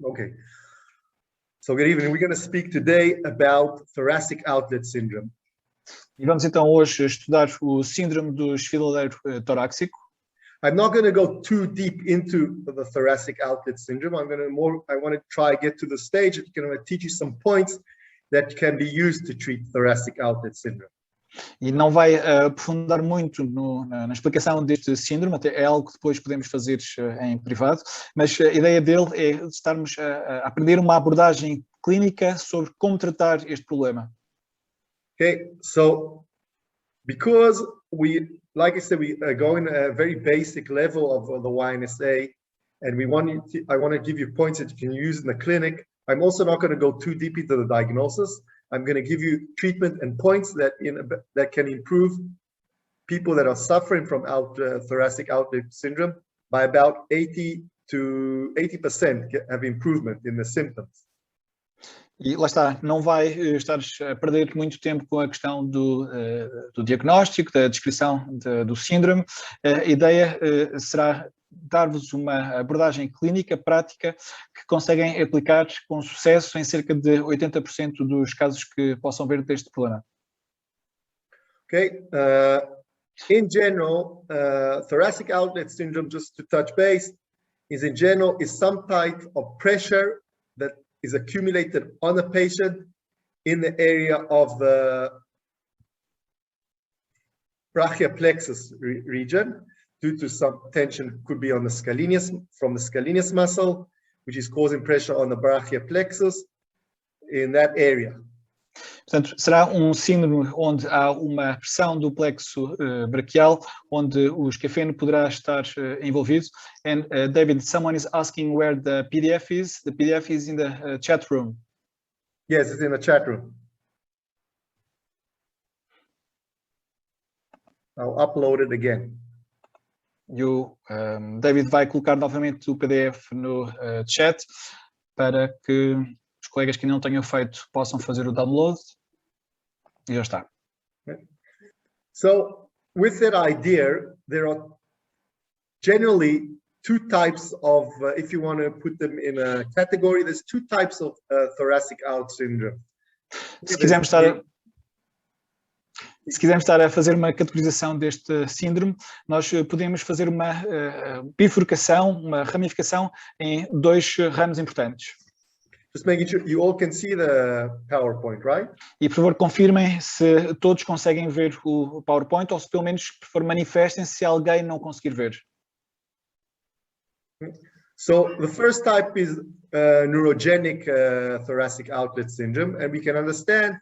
Okay. So good evening. We're going to speak today about thoracic outlet syndrome. E vamos então hoje estudar o síndrome do esfiladeiro torácico. I'm not going to go too deep into the thoracic outlet syndrome. I want to try to get to the stage that can teach you some points that can be used to treat thoracic outlet syndrome. E não vai aprofundar muito na explicação deste síndrome, até é algo que depois podemos fazer em privado, mas a ideia dele é estarmos a aprender uma abordagem clínica sobre como tratar este problema. Okay, so because like I said, we are going at a very basic level of the YNSA, and I want to give you points that you can use in the clinic. I'm also not going to go too deep into the diagnosis. I'm going to give you treatment and points that can improve people that are suffering from thoracic outlet syndrome by about 80% have improvement in the symptoms. E lá está, não vai estar a perder muito tempo com a questão do diagnóstico, da descrição do síndrome. A ideia será dar-vos uma abordagem clínica, prática, que conseguem aplicar com sucesso em cerca de 80% dos casos que possam ver deste problema. Okay, in general, thoracic outlet syndrome, just to touch base, is some type of pressure that is accumulated on the patient in the area of the brachioplexus region due to some tension, could be on the scalenus, from the scalenus muscle, which is causing pressure on the brachioplexus in that area. Portanto, será síndrome onde há uma pressão do plexo braquial, onde o escafeno poderá estar envolvido. And David, someone is asking where the PDF is. The PDF is in the chat room. Yes, it's in the chat room. I'll upload it again. David vai colocar novamente o PDF no chat para que os colegas que não tenham feito possam fazer o download. E já está. So, with that idea, there are generally two types of, if you want to put them in a category, there's two types of thoracic outlet syndrome. Se quisermos estar a fazer uma categorização deste síndrome, nós podemos fazer uma bifurcação, uma ramificação em dois ramos importantes. Just making sure you all can see the PowerPoint, right? E, por favor, confirmem se todos conseguem ver o PowerPoint ou se, pelo menos, por favor, manifestem se alguém não conseguir ver. So, the first type is neurogenic thoracic outlet syndrome, and we can understand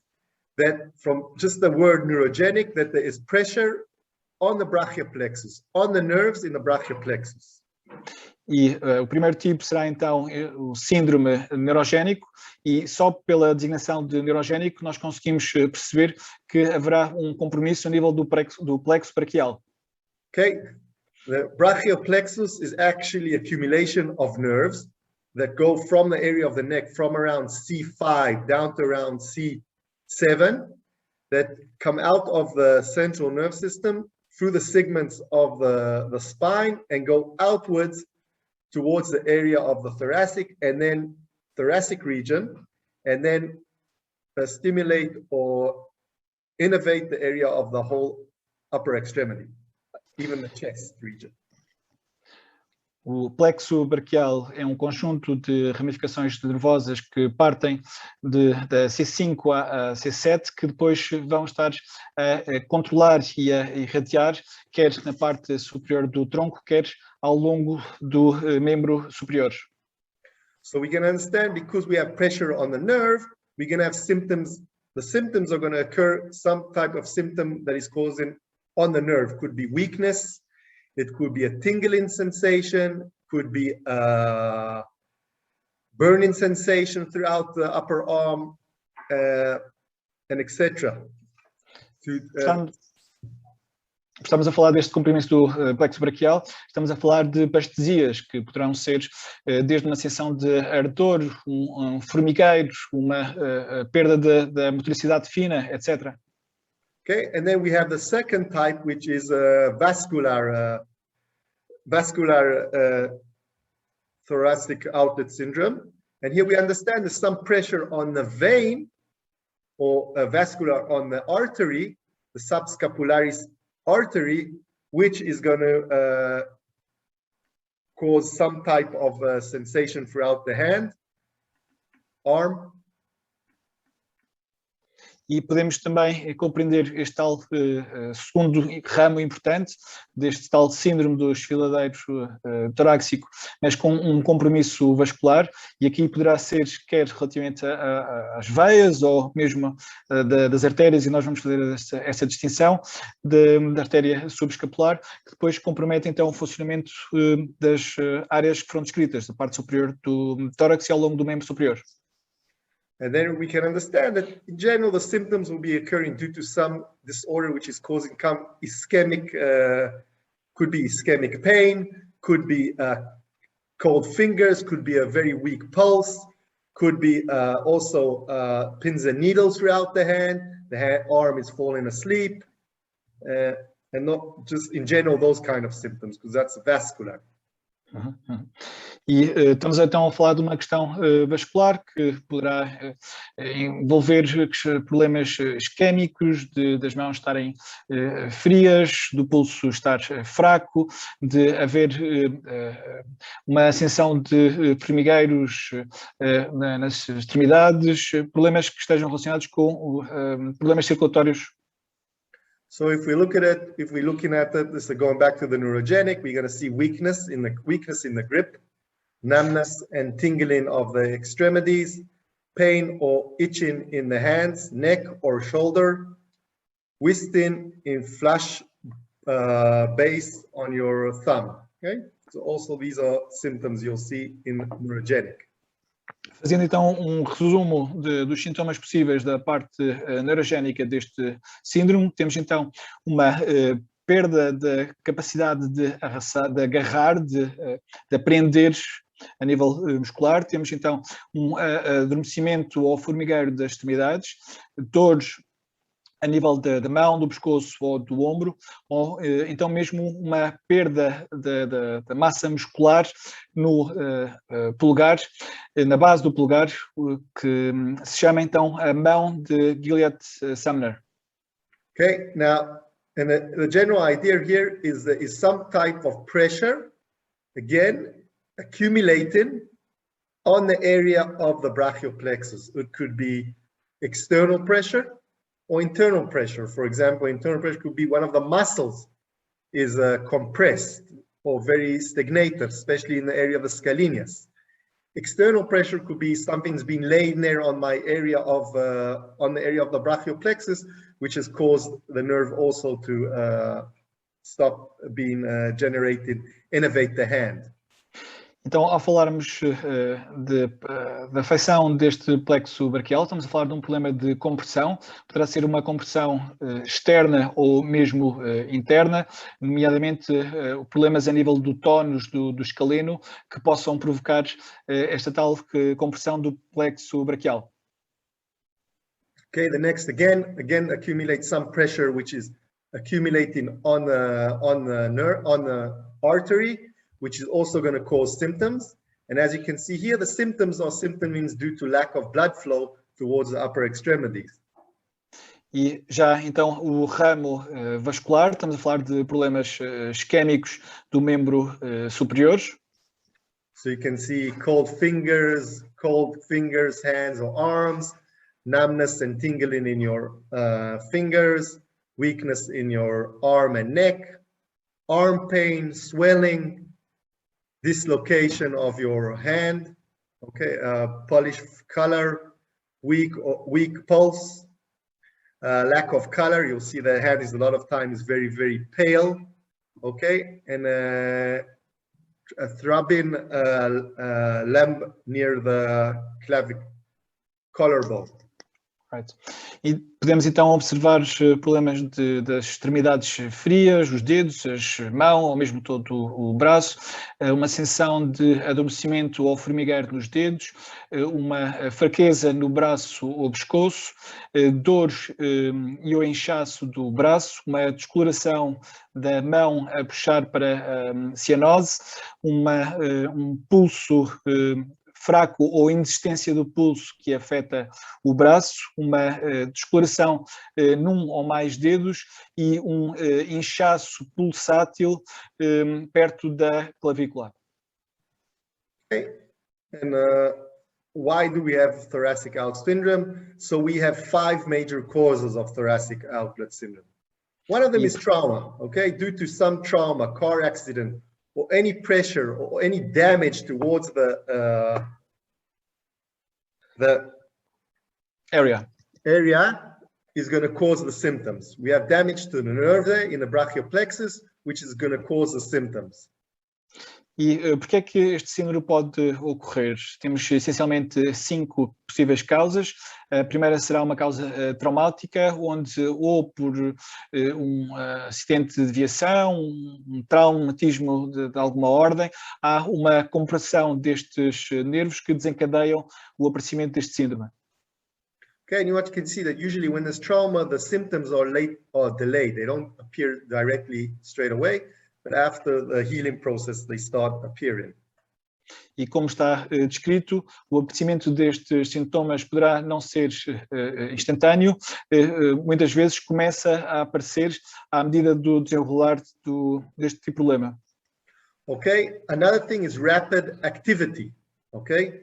that from just the word neurogenic, that there is pressure on the brachioplexus, on the nerves in the brachioplexus. E o primeiro tipo será então o síndrome neurogénico, e só pela designação de neurogénico nós conseguimos perceber que haverá compromisso a nível do plexo braquial. Okay, the brachioplexus is actually accumulation of nerves that go from the area of the neck from around C5 down to around C7 that come out of the central nerve system through the segments of the spine and go outwards towards the area of the thoracic region, and then stimulate or innervate the area of the whole upper extremity, even the chest region. O plexo braquial é conjunto de ramificações nervosas que partem da C5 a C7, que depois vão estar a controlar e a irradiar, quer na parte superior do tronco, quer ao longo do membro superior. So we can understand, because we have pressure on the nerve, we can have symptoms. The symptoms are going to occur, some type of symptom that is causing on the nerve. Could be weakness, it could be a tingling sensation, could be a burning sensation throughout the upper arm, and etc. Estamos a falar deste comprimento do plexo braquial, estamos a falar de parestesias que poderão ser desde uma sensação de ardor, formigueiro, uma perda da motricidade fina, etc. Okay, and then we have the second type, which is vascular thoracic outlet syndrome, And here we understand there's some pressure on the vein or vascular on the artery, the subscapularis artery, which is going to cause some type of sensation throughout the hand, arm. E podemos também compreender este tal segundo ramo importante deste tal síndrome do desfiladeiro torácico, mas com um compromisso vascular, e aqui poderá ser quer relativamente às veias ou mesmo das artérias, e nós vamos fazer essa distinção da artéria subescapular, que depois compromete então o funcionamento das áreas que foram descritas, da parte superior do tórax e ao longo do membro superior. And then we can understand that in general, the symptoms will be occurring due to some disorder which is causing ischemic, could be ischemic pain, could be cold fingers, could be a very weak pulse, could be also pins and needles throughout the hand arm is falling asleep, and not just in general those kind of symptoms, because that's vascular. E estamos então a falar de uma questão vascular que poderá envolver problemas isquémicos, das mãos estarem frias, do pulso estar fraco, de haver uma ascensão de formigueiros nas extremidades, problemas que estejam relacionados com problemas circulatórios. So if we're looking at it, this is going back to the neurogenic, we're going to see weakness in the grip, numbness and tingling of the extremities, pain or itching in the hands, neck or shoulder, twisting in flush base on your thumb. Okay, so also these are symptoms you'll see in neurogenic. Fazendo então um resumo dos sintomas possíveis da parte neurogénica deste síndrome, temos então uma perda da capacidade de agarrar, de aprender a nível muscular, temos então um adormecimento ou formigueiro das extremidades, dores a nível da mão, do pescoço ou do ombro, ou então mesmo uma perda da massa muscular no polegar, na base do polegar, que se chama então a mão de Gilyat-Sumner. Okay, now, and the general idea here is some type of pressure, again, accumulating on the area of the brachial plexus. It could be external pressure or internal pressure. For example, internal pressure could be one of the muscles is compressed or very stagnated, especially in the area of the scalenus. External pressure could be something's been laying there on my area of on the area of the brachial plexus, which has caused the nerve also to stop being generated, innervate the hand. Então, ao falarmos da afecção deste plexo braquial, estamos a falar de um problema de compressão, poderá ser uma compressão externa ou mesmo interna, nomeadamente problemas a nível do tónus do escaleno, que possam provocar esta tal compressão do plexo braquial. Okay, the next again accumulate some pressure which is accumulating on the artery, which is also going to cause symptoms. And as you can see here, the symptoms are symptoms due to lack of blood flow towards the upper extremities. E já então o ramo vascular, estamos a falar de problemas isquémicos do membro superior. So you can see cold fingers, hands or arms, numbness and tingling in your fingers, weakness in your arm and neck, arm pain, swelling, dislocation of your hand, okay, polish color, weak pulse, lack of color. You'll see the hand is a lot of times very, very pale, okay, and a throbbing limb near the collarbone. Right. E podemos então observar os problemas das extremidades frias, os dedos, as mãos, ou mesmo todo o braço, uma sensação de adormecimento ou formigueiro nos dedos, uma fraqueza no braço ou pescoço, dores e o inchaço do braço, uma descoloração da mão a puxar para a cianose, um pulso fraco ou inexistência do pulso que afeta o braço, uma descoloração num ou mais dedos e um inchaço pulsátil perto da clavícula. Okay. And why do we have thoracic outlet syndrome? So we have 5 major causes of thoracic outlet syndrome. One of them is trauma, okay? Due to some trauma, car accident, or any pressure or any damage towards the Area is going to cause the symptoms. We have damage to the nerve there in the brachial plexus, which is going to cause the symptoms. E por que é que este síndrome pode ocorrer? Temos essencialmente 5 possíveis causas. A primeira será uma causa traumática, onde ou por um acidente de viação, um traumatismo de alguma ordem, há uma compressão destes nervos que desencadeiam o aparecimento deste síndrome. Okay, and what you can see that usually when there's trauma, the symptoms are late or delayed. They don't appear directly straight away, but after the healing process, they start appearing. E como está descrito, o aparecimento destes sintomas poderá não ser instantâneo, muitas vezes começa a aparecer à medida do desenrolar deste tipo de problema. Okay, another thing is rapid activity, okay?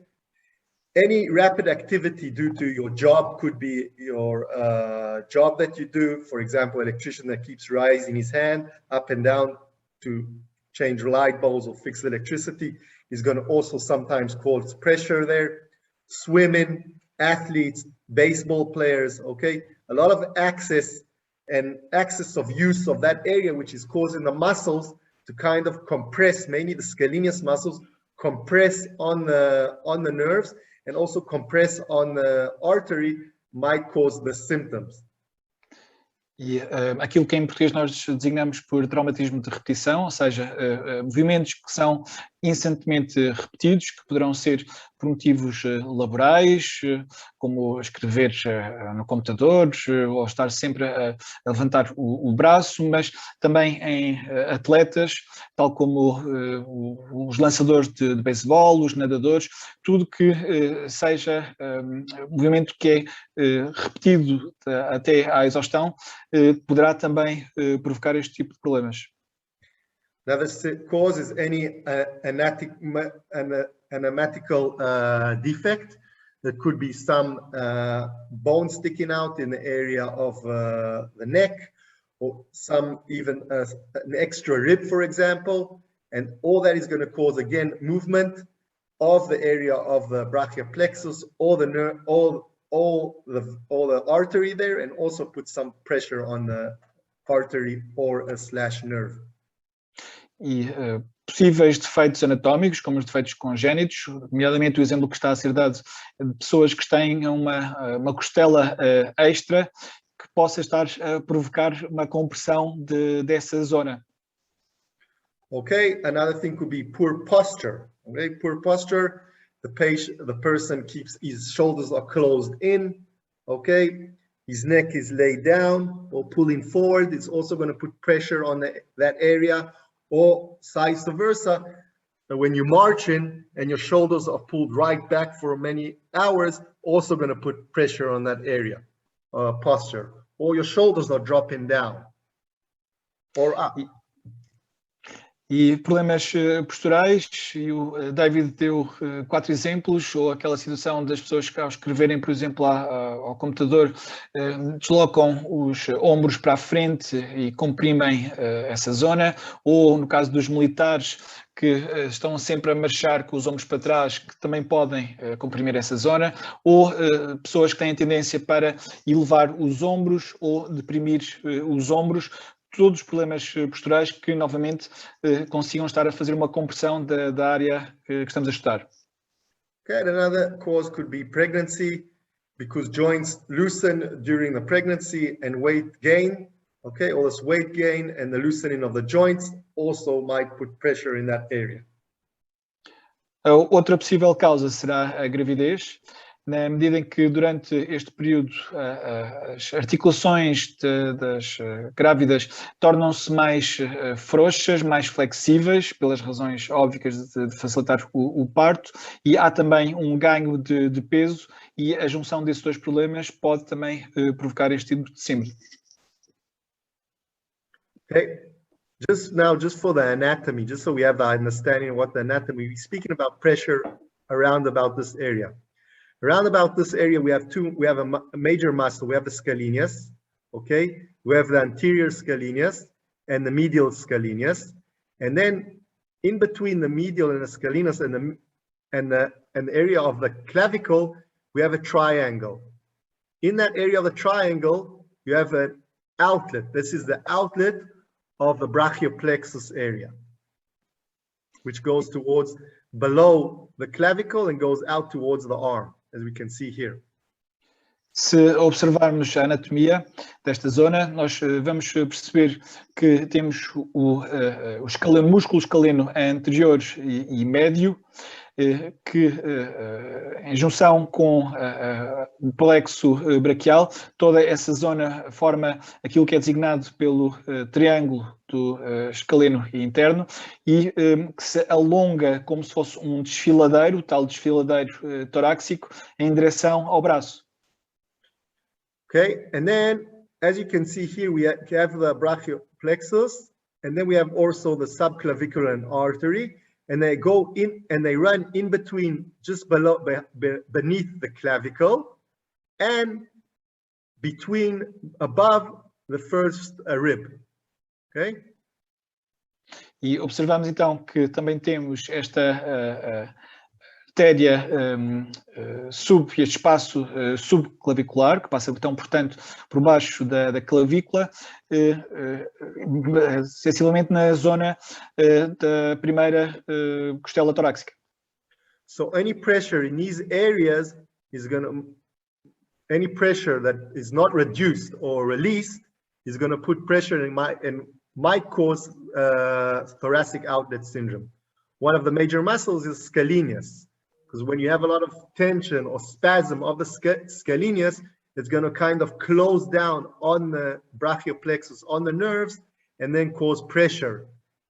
Any rapid activity due to your job could be your job that you do. For example, electrician that keeps raising his hand up and down to change light bulbs or fix electricity is going to also sometimes cause pressure there. Swimming, athletes, baseball players, okay? A lot of access of use of that area, which is causing the muscles to kind of compress, mainly the scalenus muscles, compress on the nerves and also compress on the artery might cause the symptoms. E aquilo que em português nós designamos por traumatismo de repetição, ou seja, movimentos que são incessantemente repetidos, que poderão ser por motivos laborais, como escrever no computador, ou estar sempre a levantar o braço, mas também em atletas, tal como os lançadores de beisebol, os nadadores, tudo que seja movimento que é repetido até à exaustão, poderá também provocar este tipo de problemas. Another cause is any anatomical defect. There could be some bone sticking out in the area of the neck, or some even an extra rib, for example. And all that is going to cause, again, movement of the area of the brachial plexus, or the nerve, all the artery there, and also put some pressure on the artery or a slash nerve. E possíveis defeitos anatómicos, como os defeitos congénitos, nomeadamente o exemplo que está a ser dado de pessoas que têm uma costela extra que possa estar a provocar uma compressão dessa zona. Okay, another thing could be poor posture. Okay, poor posture, the person keeps his shoulders are closed in, okay, his neck is laid down or pulling forward. It's also going to put pressure on that area. Or vice versa, when you're marching and your shoulders are pulled right back for many hours, also going to put pressure on that area, posture. Or your shoulders are dropping down or up. E problemas posturais, e o David deu 4 exemplos, ou aquela situação das pessoas que ao escreverem, por exemplo, ao computador, deslocam os ombros para a frente e comprimem essa zona, ou no caso dos militares que estão sempre a marchar com os ombros para trás, que também podem comprimir essa zona, ou pessoas que têm tendência para elevar os ombros ou deprimir os ombros, todos os problemas posturais que, novamente, consigam estar a fazer uma compressão da área que estamos a estudar. Okay, another cause could be pregnancy, because joints loosen during the pregnancy and weight gain. Okay, all this weight gain and the loosening of the joints also might put pressure in that area. Outra possível causa será a gravidez. na medida em que durante este período as articulações das grávidas tornam-se mais frouxas, mais flexíveis, pelas razões óbvias de facilitar o parto, e há também um ganho de peso, e a junção desses dois problemas pode também provocar este tipo de síndrome. Okay, just for the anatomy, just so we have the understanding of what the anatomy, we're speaking about pressure around about this area. Around about this area, we have a major muscle. We have the scalenus, okay? We have the anterior scalenus and the medial scalenus. And then in between the medial and the scalenus and the area of the clavicle, we have a triangle. In that area of the triangle, you have an outlet. This is the outlet of the brachioplexus area, which goes towards below the clavicle and goes out towards the arm, as we can see here. Se observarmos a anatomia desta zona, nós vamos perceber que temos o músculo escaleno anterior e médio, que em junção com o plexo braquial, toda essa zona forma aquilo que é designado pelo triângulo do escaleno interno e que se alonga como se fosse um desfiladeiro, tal desfiladeiro torácico, em direção ao braço. Okay, and then as you can see here, we have the brachioplexus, and then we have also the subclavicular artery, and they go in and they run in between, just below, beneath the clavicle, and above the first rib. Okay? E observamos então que também temos esta artéria este espaço subclavicular, que passa então, portanto, por baixo da clavícula, sensivelmente na zona da primeira costela torácica. So any pressure in these areas any pressure that is not reduced or released is going to put pressure and might cause thoracic outlet syndrome. One of the major muscles is scalenus, because when you have a lot of tension or spasm of the scalenus, it's going to kind of close down on the brachioplexus, on the nerves, and then cause pressure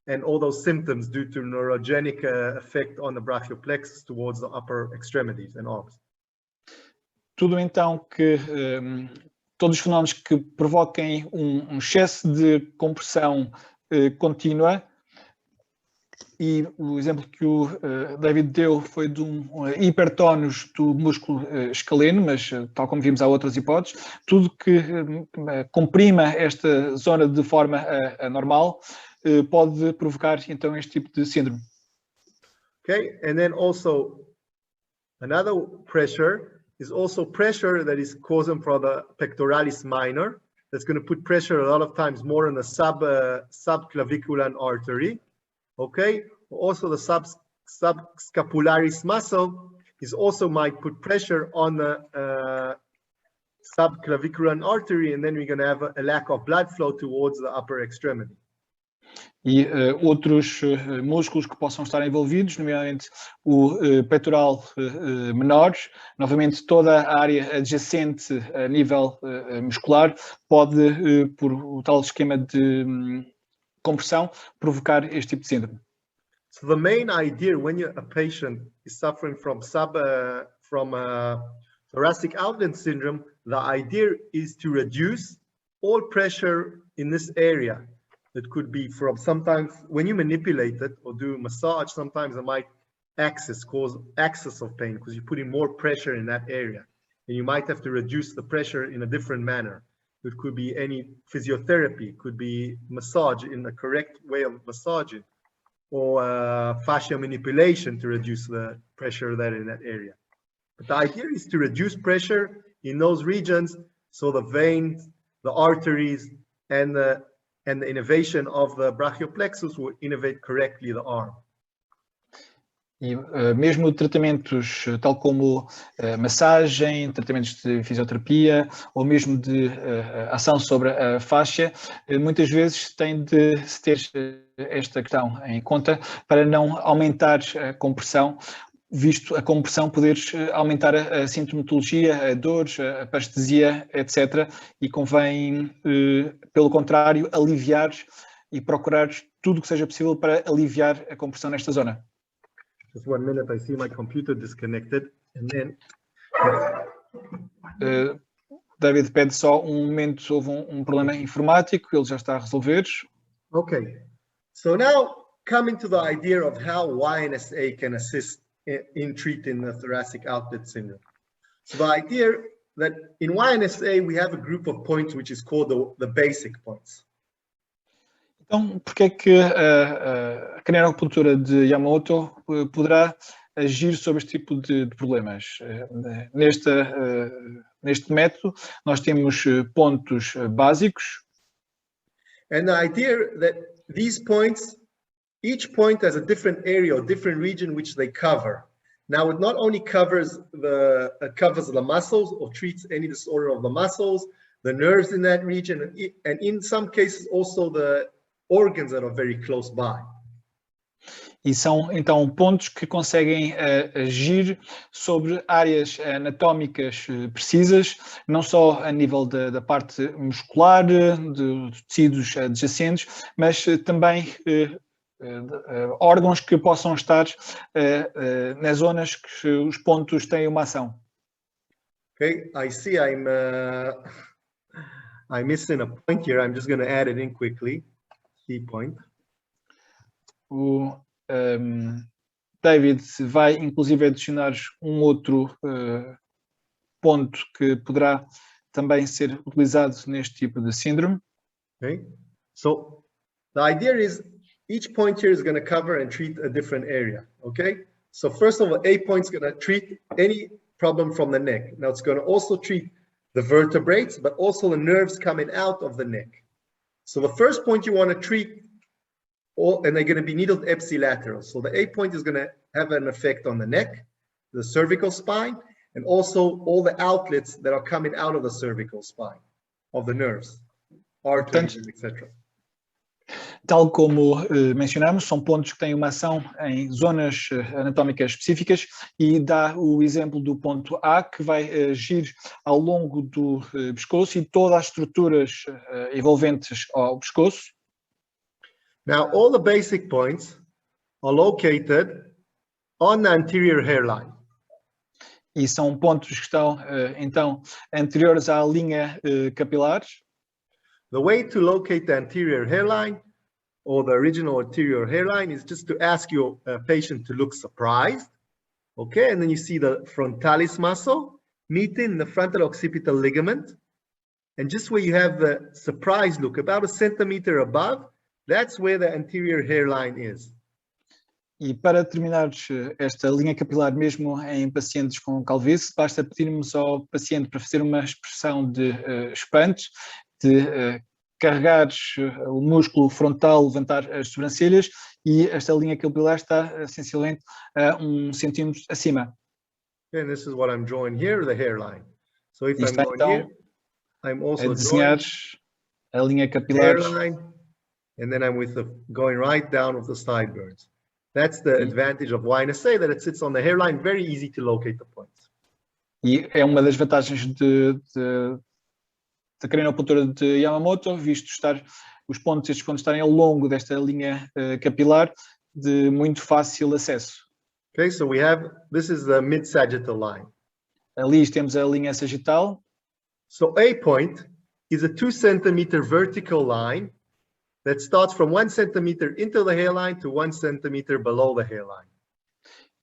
and all those symptoms due to neurogenic effect on the brachioplexus towards the upper extremities and arms. Tudo então que todos os fenómenos que provoquem um excesso de compressão contínua, e o exemplo que o David deu foi de um hipertónus do músculo escaleno, mas tal como vimos há outras hipóteses, tudo que comprima esta zona de forma anormal pode provocar então este tipo de síndrome. Okay, and then also another pressure is also pressure that is causing for the pectoralis minor. That's going to put pressure a lot of times more on the subclavicular artery. Okay, also the subscapularis muscle is also might put pressure on the subclavicular artery, and then we're going to have a lack of blood flow towards the upper extremity. E outros músculos que possam estar envolvidos, nomeadamente o peitoral menor, novamente toda a área adjacente a nível muscular pode, por o tal esquema de compressão, provocar este tipo de síndrome. So the main idea when a patient is suffering from thoracic outlet syndrome, the idea is to reduce all pressure in this area. It could be from sometimes when you manipulate it or do massage, sometimes it might cause excess of pain because you're putting more pressure in that area, and you might have to reduce the pressure in a different manner. It could be any physiotherapy, it could be massage in the correct way of massaging, or fascia manipulation to reduce the pressure there in that area. But the idea is to reduce pressure in those regions so the veins, the arteries, and the innervation of the brachioplexus will innervate correctly the arm. E mesmo tratamentos tal como massagem, tratamentos de fisioterapia ou mesmo de ação sobre a faixa, muitas vezes tem de se ter esta questão em conta para não aumentar a compressão, visto a compressão, poderes aumentar a sintomatologia, a dores, a parestesia, etc. E convém, pelo contrário, aliviar e procurar tudo o que seja possível para aliviar a compressão nesta zona. Just 1 minute, I see my computer disconnected, and then David pede só um momento, houve um problema informático, ele já está a resolver. okay. So now coming to the idea of how YNSA can assist in treating the thoracic outlet syndrome. So the idea that in YNSA we have a group of points which is called the basic points. Então, porque é que a cranianoacupuntura de Yamamoto poderá agir sobre este tipo de problemas? Neste método, nós temos pontos básicos. And the idea that these points, each point has a different area or different region which they cover. Now, it not only covers the muscles or treats any disorder of the muscles, the nerves in that region, and in some cases also the organs that are very close by. E são, então, pontos que conseguem agir sobre áreas anatómicas precisas, não só a nível da parte muscular, de tecidos adjacentes, mas também órgãos que possam estar nas zonas que os pontos têm uma ação. Okay, I see I'm missing a point here. I'm just going to add it in quickly. Key point. O David vai inclusive adicionar um outro ponto que poderá também ser utilizado neste tipo de síndrome. Okay, so the idea is each point here is going to cover and treat a different area. Okay, so first of all, A point is going to treat any problem from the neck. Now it's going to also treat the vertebrates, but also the nerves coming out of the neck. So the first point you want to treat, and they're going to be needled ipsilateral. So the A point is going to have an effect on the neck, the cervical spine, and also all the outlets that are coming out of the cervical spine, of the nerves, arteries, etc. Tal como mencionamos, são pontos que têm uma ação em zonas anatómicas específicas e dá o exemplo do ponto A, que vai agir ao longo do pescoço e todas as estruturas envolventes ao pescoço. Now, all the basic points are located on the anterior hairline. E são pontos que estão, então, anteriores à linha capilar. The way to locate the anterior hairline or the original anterior hairline is just to ask your patient to look surprised. Okay, and then you see the frontalis muscle meeting the frontal occipital ligament. And just where you have the surprise look, about a centimeter above, that's where the anterior hairline is. E para terminar esta linha capilar mesmo em pacientes com calvície, basta pedirmos ao paciente para fazer uma expressão de espanto, de carregar o músculo frontal, levantar as sobrancelhas, e esta linha capilar está essencialmente a 1 centímetro acima. And this is what I'm drawing here, the hairline. So if Está, I'm going então, here, I'm also a desenhar a linha capilar. hairline, and then I'm going right down with the sideburns. That's the advantage of YNSA, that it sits on the hairline, very easy to locate the points. E é uma das vantagens da cranianoacupuntura de Yamamoto, visto estes pontos estarem ao longo desta linha capilar, de muito fácil acesso. Okay, so this is the mid-sagittal line. Ali temos a linha sagital. So A point is a 2 centimeter vertical line that starts from 1 centimeter into the hairline to 1 centimeter below the hairline.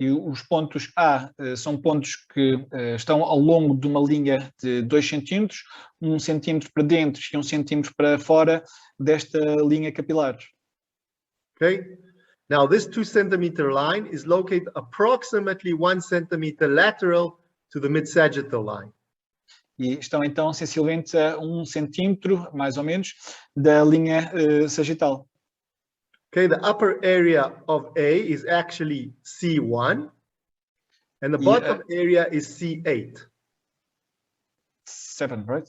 E os pontos A são pontos que estão ao longo de uma linha de 2 centímetros, 1 centímetro para dentro e 1 centímetro para fora desta linha capilar. Okay, now this 2 centimeter line is located approximately 1 centimeter lateral to the mid-sagittal line. E estão então essencialmente a 1 centímetro, mais ou menos, da linha sagital. Okay, the upper area of A is actually C1, and the bottom area is C8. 7, right?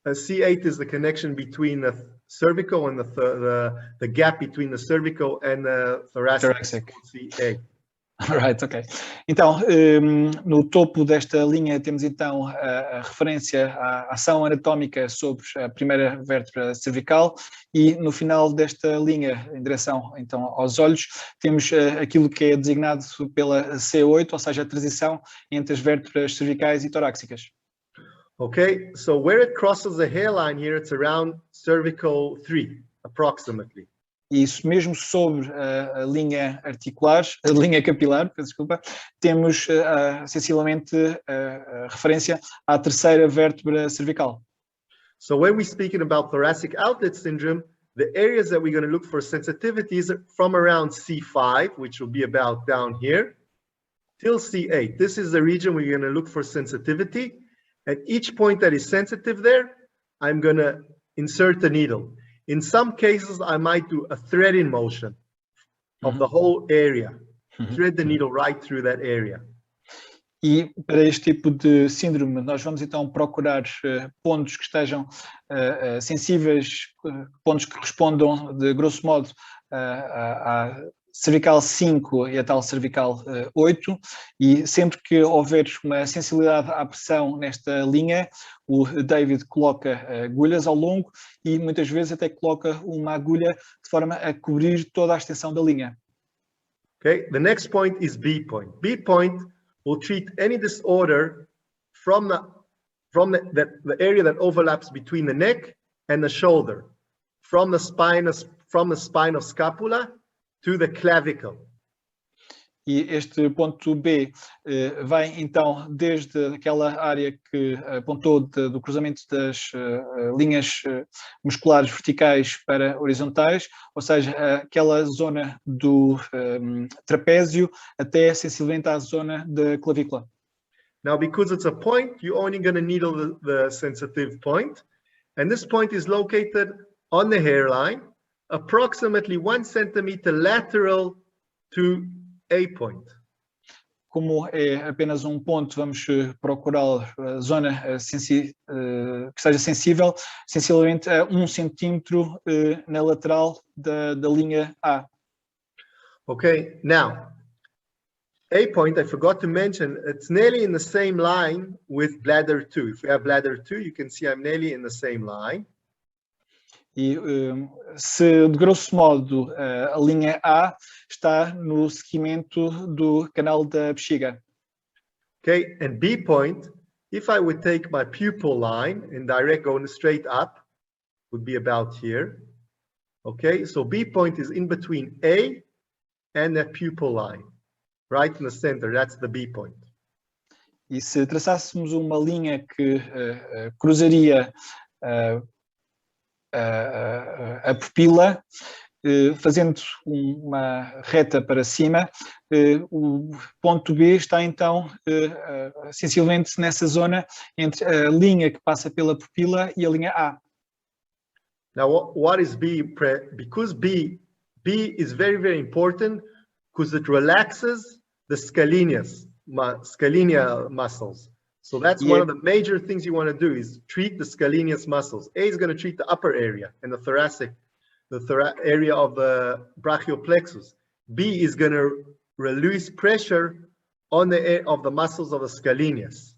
C8 is the connection between the cervical and the gap between the cervical and the thoracic. Thoracic. C8. Alright, ok. Então, no topo desta linha temos então a referência à ação anatómica sobre a primeira vértebra cervical e no final desta linha, em direção então aos olhos, temos aquilo que é designado pela C8, ou seja, a transição entre as vértebras cervicais e torácicas. Okay, so where it crosses the hairline here, it's around cervical 3, approximately. E isso mesmo sobre a linha articular, a linha capilar, peço desculpa, temos sensivelmente a referência à terceira vértebra cervical. So when we're speaking about thoracic outlet syndrome, the areas that we're going to look for sensitivities are from around C5, which will be about down here, till C8. This is the region where you're going to look for sensitivity. At each point that is sensitive there, I'm going to insert the needle. In some cases, I might do a threading motion of the whole area, thread the needle right through that area. E para este tipo de síndrome, nós vamos então procurar pontos que estejam sensíveis, pontos que correspondam, de grosso modo, à cervical 5 e a tal cervical 8, e sempre que houver uma sensibilidade à pressão nesta linha, o David coloca agulhas ao longo e muitas vezes até coloca uma agulha de forma a cobrir toda a extensão da linha. Okay, the next point is B point. B point will treat any disorder from the area that overlaps between the neck and the shoulder, from the spinal scapula to the clavicle. E este ponto B vai então desde aquela área que apontou do cruzamento das linhas musculares verticais para horizontais, ou seja, aquela zona do trapézio até sensivelmente à zona da clavícula. Now, because it's a point, you're only going to needle the sensitive point, and this point is located on the hairline, approximately 1 centimeter lateral to A point. Como é apenas um ponto, vamos procurar a zona que esteja sensível, sensivelmente a 1 centímetro na lateral da linha A. Okay, now, A point, I forgot to mention, it's nearly in the same line with bladder 2. If we have bladder 2, you can see I'm nearly in the same line. E se, de grosso modo, a linha A está no seguimento do canal da bexiga. Okay, and B point, if I would take my pupil line and direct going straight up, would be about here. Okay, so B point is in between A and that pupil line, right in the center, that's the B point. E se traçássemos uma linha que cruzaria a pupila, fazendo uma reta para cima, o ponto B está então sensivelmente nessa zona entre a linha que passa pela pupila e a linha A. Now, what is B? Because B is very, very important because it relaxes the scalenia muscles. So that's one of the major things you want to do is treat the scalenus muscles. A is going to treat the upper area and the thoracic, area of the brachioplexus. B is going to release pressure on the of the muscles of the scalenus.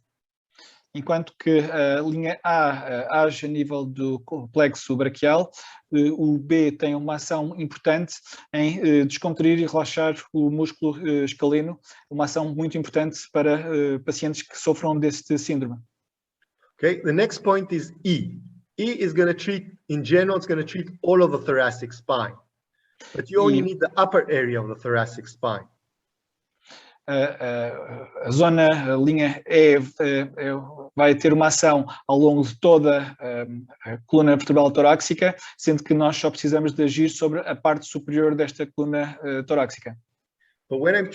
Enquanto que a linha A age a nível do plexo braquial, o B tem uma ação importante em descontrair e relaxar o músculo escaleno, uma ação muito importante para pacientes que sofram deste síndrome. Okay, the next point is E. E is going to treat, in general, it's going to treat all of the thoracic spine, but you only need the upper area of the thoracic spine. A zona, a linha E vai ter uma ação ao longo de toda a coluna vertebral torácica, sendo que nós só precisamos de agir sobre a parte superior desta coluna torácica. But when I'm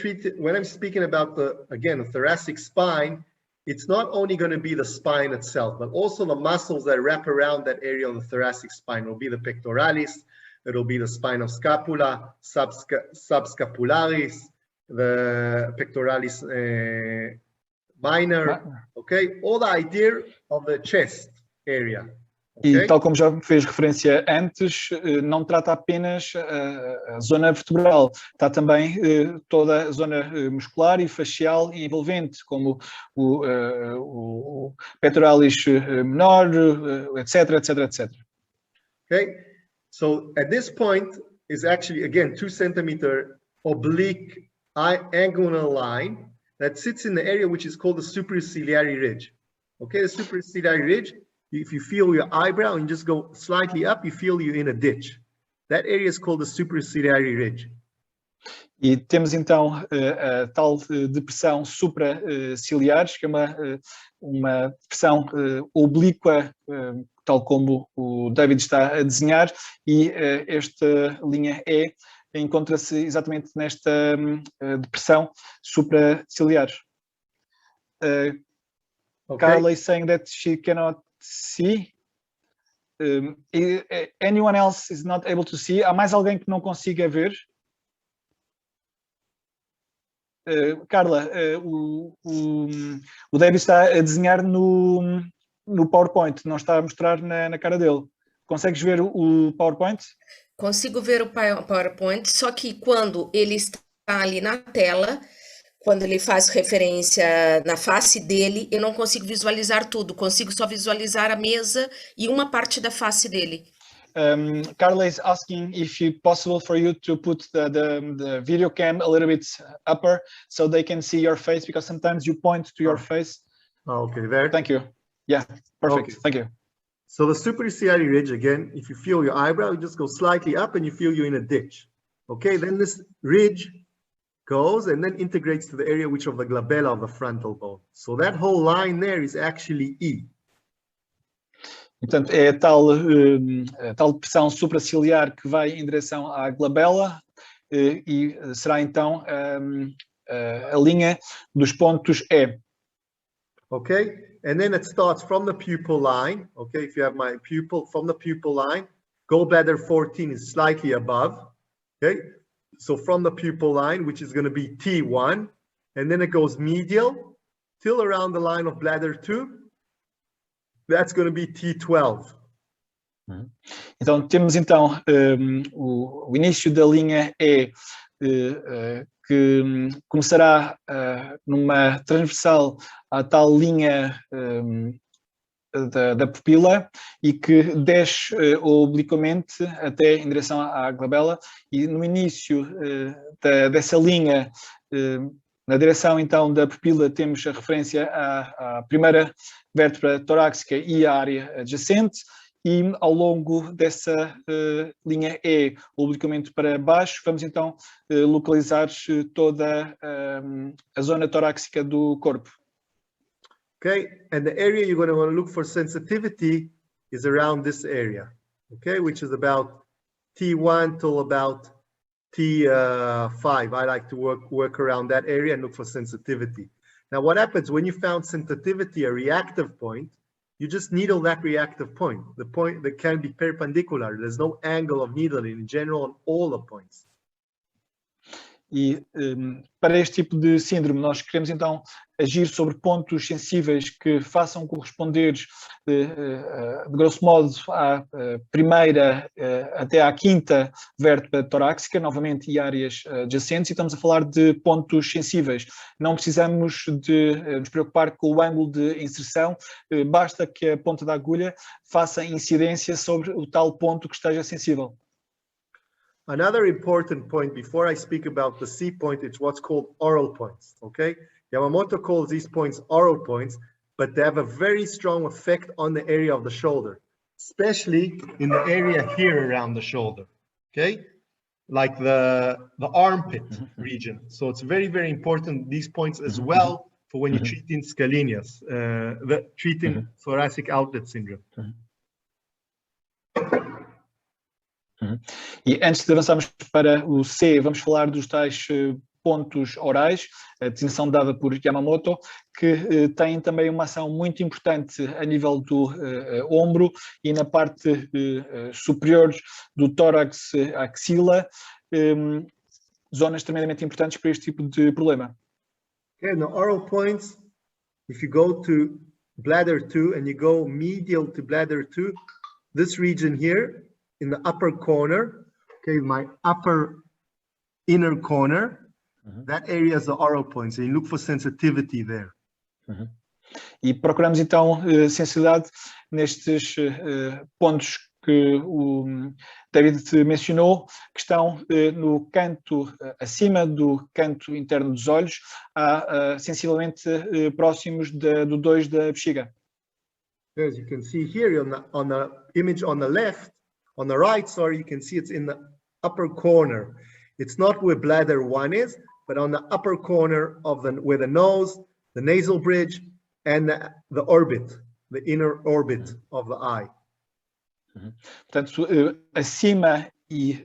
speaking about the thoracic spine, it's not only going to be the spine itself, but also the muscles that wrap around that area of the thoracic spine. It'll be the pectoralis, it'll be the spinal scapula, subscapularis, the pectoralis minor, okay, all the idea of the chest area. E Okay? tal como já fez referência antes, não trata apenas a zona vertebral, está também toda a zona muscular e facial envolvente, como o pectoralis menor, etc, etc, etc. Okay? So at this point is actually, again, 2 centimeter oblique angular line that sits in the area which is called the superciliary ridge. Okay, the superciliary ridge, if you feel your eyebrow and just go slightly up, you feel you're in a ditch. That area is called the superciliary ridge. E temos então a tal depressão supraciliar, que é uma depressão oblíqua, tal como o David está a desenhar, e esta linha E encontra-se exatamente nesta depressão supraciliar. Okay. Carla is saying that she cannot see. Anyone else is not able to see? Há mais alguém que não consiga ver? Carla, o David está a desenhar no PowerPoint, não está a mostrar na cara dele. Consegues ver o PowerPoint? Consigo ver o PowerPoint, só que quando ele está ali na tela, quando ele faz referência na face dele, eu não consigo visualizar tudo, consigo só visualizar a mesa e uma parte da face dele. Carla is asking if it's possible for you to put the video cam a little bit upper so they can see your face, because sometimes you point to your face. Okay, there. Thank you. Yeah, perfect. Okay. Thank you. So the superciliary ridge, again, if you feel your eyebrow, you just go slightly up and you feel you're in a ditch. Okay, then this ridge goes and then integrates to the area which of the glabella of the frontal bone. So that whole line there is actually E. Portanto, é a tal depressão supraciliar que vai em direção à glabela e será então a linha dos pontos E. Okay, and then it starts from the pupil line. Okay, if you have my pupil, from the pupil line, gallbladder 14 is slightly above. Okay, so from the pupil line, which is going to be T1, and then it goes medial till around the line of bladder 2. That's going to be T12. Então temos então o início da linha E que começará numa transversal à tal linha da pupila e que desce obliquamente até em direção à glabela, e no início dessa linha, na direção então da pupila, temos a referência à primeira vértebra torácica e à área adjacente, e ao longo dessa linha E, obliquamente para baixo, vamos então localizar toda a zona torácica do corpo. Okay, and the area you're going to want to look for sensitivity is around this area, okay, which is about T1 till about T5. I like to work around that area and look for sensitivity. Now, what happens when you found sensitivity, a reactive point, you just needle that reactive point, the point that can be perpendicular. There's no angle of needling in general on all the points. E para este tipo de síndrome nós queremos então agir sobre pontos sensíveis que façam corresponder, de grosso modo, à primeira até à quinta vértebra torácica, novamente, e áreas adjacentes, e estamos a falar de pontos sensíveis. Não precisamos de nos preocupar com o ângulo de inserção, basta que a ponta da agulha faça incidência sobre o tal ponto que esteja sensível. Another important point before I speak about the C point, it's what's called oral points, okay? Yamamoto calls these points oral points, but they have a very strong effect on the area of the shoulder, especially in the area here around the shoulder, okay? Like the armpit region. So it's very, very important, these points as well, for when you're treating scalenias, treating thoracic outlet syndrome. E antes de avançarmos para o C, vamos falar dos tais pontos orais, a designação dada por Yamamoto, que têm também uma ação muito importante a nível do ombro e na parte superior do tórax, axila, zonas tremendamente importantes para este tipo de problema. Okay, the oral points, if you go to bladder 2 and you go medial to bladder 2, this region here in the upper corner, okay, my upper inner corner, that area is the oral point. So you look for sensitivity there. E procuramos então sensibilidade nestes pontos que o David mencionou, que estão no canto, acima do canto interno dos olhos, sensivelmente próximos do 2 da bexiga. As you can see here on the image on the left, on the right, sorry, you can see it's in the upper corner. It's not where bladder 1 is, but on the upper corner of where the nose, the nasal bridge, and the orbit, the inner orbit of the eye. Portanto, acima e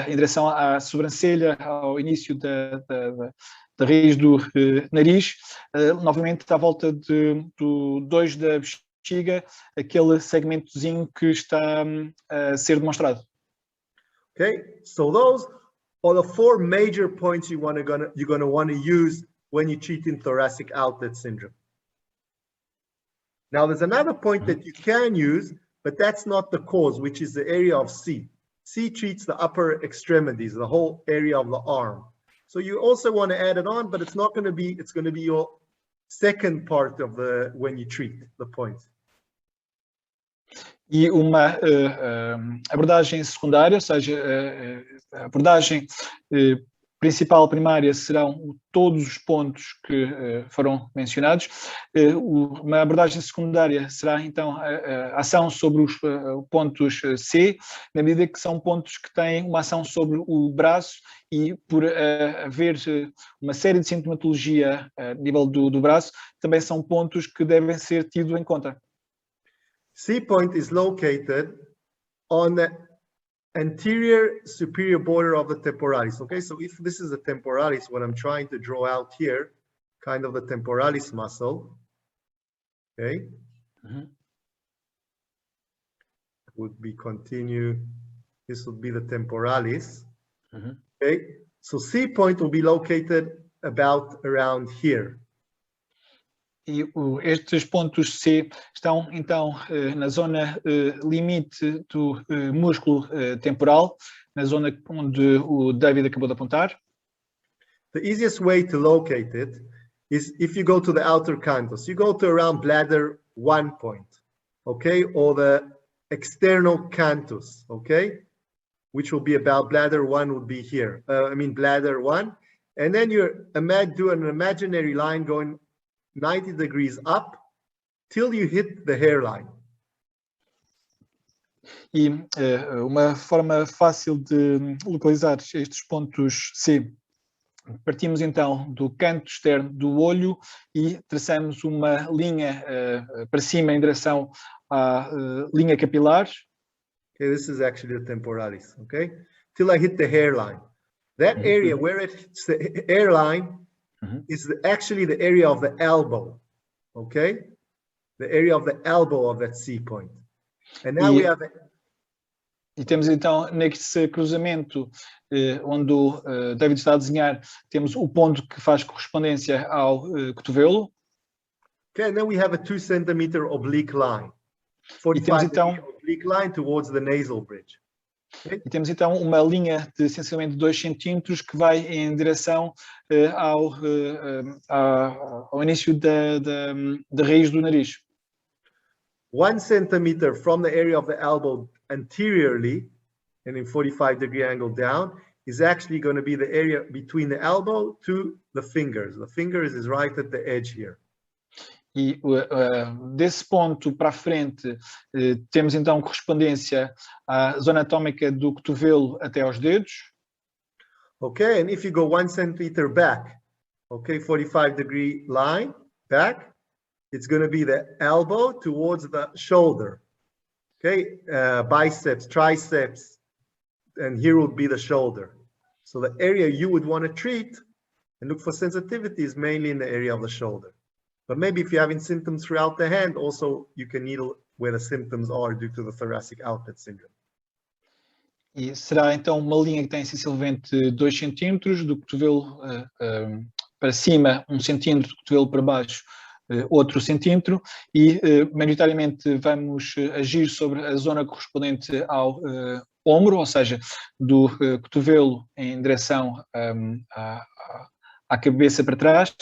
em direção à sobrancelha, ao início da raiz do nariz, novamente à volta do 2 da bexiga, aquele segmentozinho que está a ser demonstrado. Okay, so those are the 4 major points you're gonna want to use when you treat in thoracic outlet syndrome. Now, there's another point that you can use, but that's not the cause, which is the area of C. C treats the upper extremities, the whole area of the arm. So you also want to add it on, but it's going to be your second part of when you treat the point. E uma abordagem secundária, ou seja, a abordagem principal, primária, serão todos os pontos que foram mencionados. Uma abordagem secundária será, então, a ação sobre os pontos C, na medida que são pontos que têm uma ação sobre o braço e por haver uma série de sintomatologia a nível do braço, também são pontos que devem ser tidos em conta. C point is located on the anterior superior border of the temporalis. Okay, so if this is the temporalis, what I'm trying to draw out here, kind of the temporalis muscle, okay, would be continue. This would be the temporalis. Okay, so C point will be located about around here. E estes pontos C estão, então, na zona limite do músculo temporal, na zona onde o David acabou de apontar. The easiest way to locate it is if you go to the outer canthus. You go to around bladder 1 point, okay, or the external canthus, okay, which will be about bladder 1 would be here. Bladder 1, and then you do an imaginary line going 90 degrees up till you hit the hairline. E uma forma fácil de localizar estes pontos C. Partimos então do canto externo do olho e traçamos uma linha para cima em direção à linha capilar. Okay, this is actually the temporalis, okay? Till I hit the hairline. That area where it hits the hairline is actually the area of the elbow, okay? The area of the elbow of that C point. And now we have... E temos então, neste cruzamento onde o David está a desenhar, temos o ponto que faz correspondência ao cotovelo. Okay, and then we have a 2 centimeter oblique line. 45 degree oblique line towards the nasal bridge. Okay? E temos então uma linha de sensivelmente 2 centímetros que vai em direção ao início da raiz do nariz. 1 centimeter from the area of the elbow anteriorly and in 45 degree angle down is actually going to be the area between the elbow to the fingers. The fingers is right at the edge here. E desse ponto para a frente temos então correspondência à zona atómica do cotovelo até aos dedos. Okay, and if you go 1 centimeter back, okay, 45 degree line back, it's going to be the elbow towards the shoulder. Okay, biceps, triceps, and here would be the shoulder. So the area you would want to treat and look for sensitivity is mainly in the area of the shoulder. But maybe if you're having symptoms throughout the hand, also you can needle where the symptoms are due to the thoracic outlet syndrome. E será então uma linha que tem sensivelmente 2 centímetros, do cotovelo para cima, 1 centímetro, do cotovelo para baixo, outro centímetro e, maioritariamente, vamos agir sobre a zona correspondente ao ombro, ou seja, do cotovelo em direção à cabeça para trás,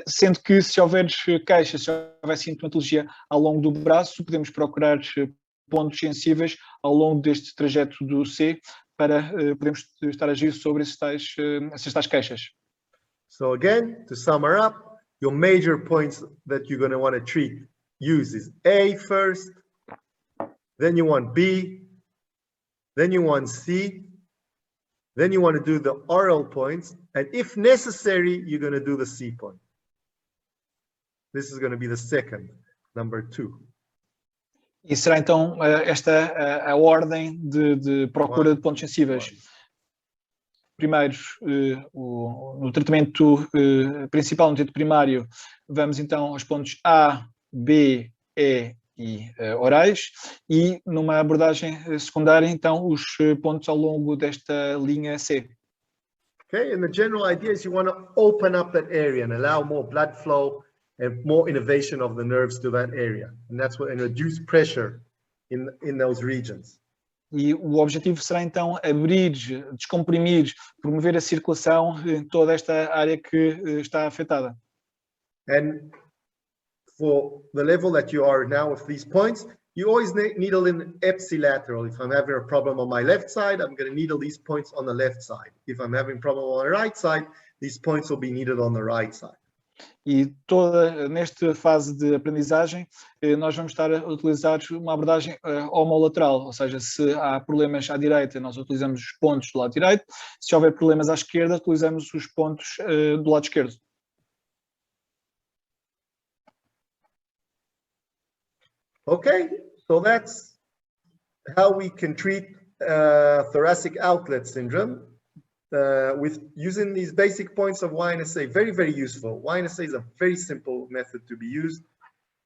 sendo que se houver queixas, se houver sintomatologia ao longo do braço, podemos procurar pontos sensíveis ao longo deste trajeto do C para podermos estar a agir sobre essas tais queixas. So again, to sum her up, your major points that you're going to want to treat, use is A first, then you want B, then you want C, then you want to do the oral points, and if necessary, you're going to do the C point. This is going to be the second, number 2. E será então esta a ordem de procura de pontos sensíveis. Primeiro, no tratamento principal, no tratamento primário, vamos então aos pontos A, B, E e orais, e numa abordagem secundária, então, os pontos ao longo desta linha C. Okay, and the general idea is you want to open up that area and allow more blood flow and more innervation of the nerves to that area, and that's what, and reduce pressure in those regions. E o objetivo será então abrir, descomprimir, promover a circulação em toda esta área que está afetada. And for the level that you are now with these points, you always needle in ipsilateral. If I'm having a problem on my left side, I'm going to needle these points on the left side. If I'm having a problem on the right side, these points will be needled on the right side. E nesta fase de aprendizagem, nós vamos estar a utilizar uma abordagem homolateral, ou seja, se há problemas à direita, nós utilizamos os pontos do lado direito, se houver problemas à esquerda, utilizamos os pontos do lado esquerdo. Okay, so that's how we can treat thoracic outlet syndrome with using these basic points of YNSA. Very, very useful. YNSA is a very simple method to be used,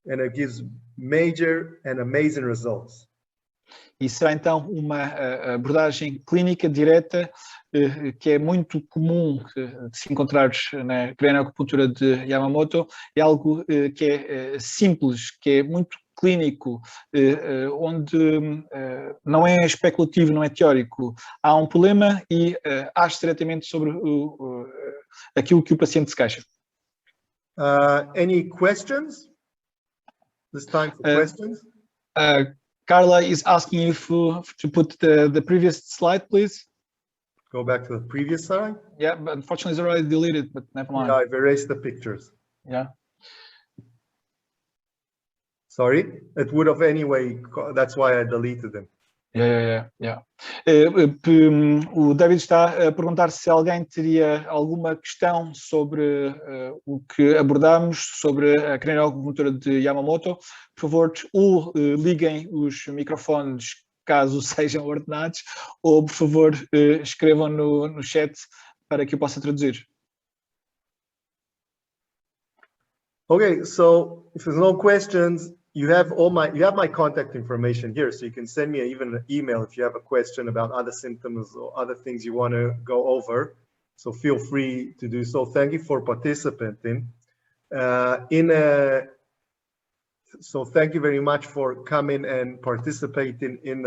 and it gives major and amazing results. E será então uma abordagem clínica direta que é muito comum de se encontrar na crânioacupuntura de Yamamoto. É algo que é simples, que é muito clínico, onde não é especulativo, não é teórico. Há um problema e age diretamente sobre aquilo que o paciente se queixa. Any questions? This time for questions. Carla is asking you to put the previous slide, please. Go back to the previous slide. Yeah, but unfortunately it's already deleted, but never mind. Yeah, I've erased the pictures. Yeah. Sorry, it would have anyway, that's why I deleted them. Yeah. O David está a perguntar se alguém teria alguma questão sobre o que abordamos, sobre a crânioacupuntura de Yamamoto. Por favor, ou liguem os microfones caso sejam ordenados, ou por favor escrevam no chat para que eu possa traduzir. Okay, so if there's no questions, you have my contact information here, so you can send me even an email if you have a question about other symptoms or other things you want to go over. So feel free to do so. Thank you for participating. So thank you very much for coming and participating in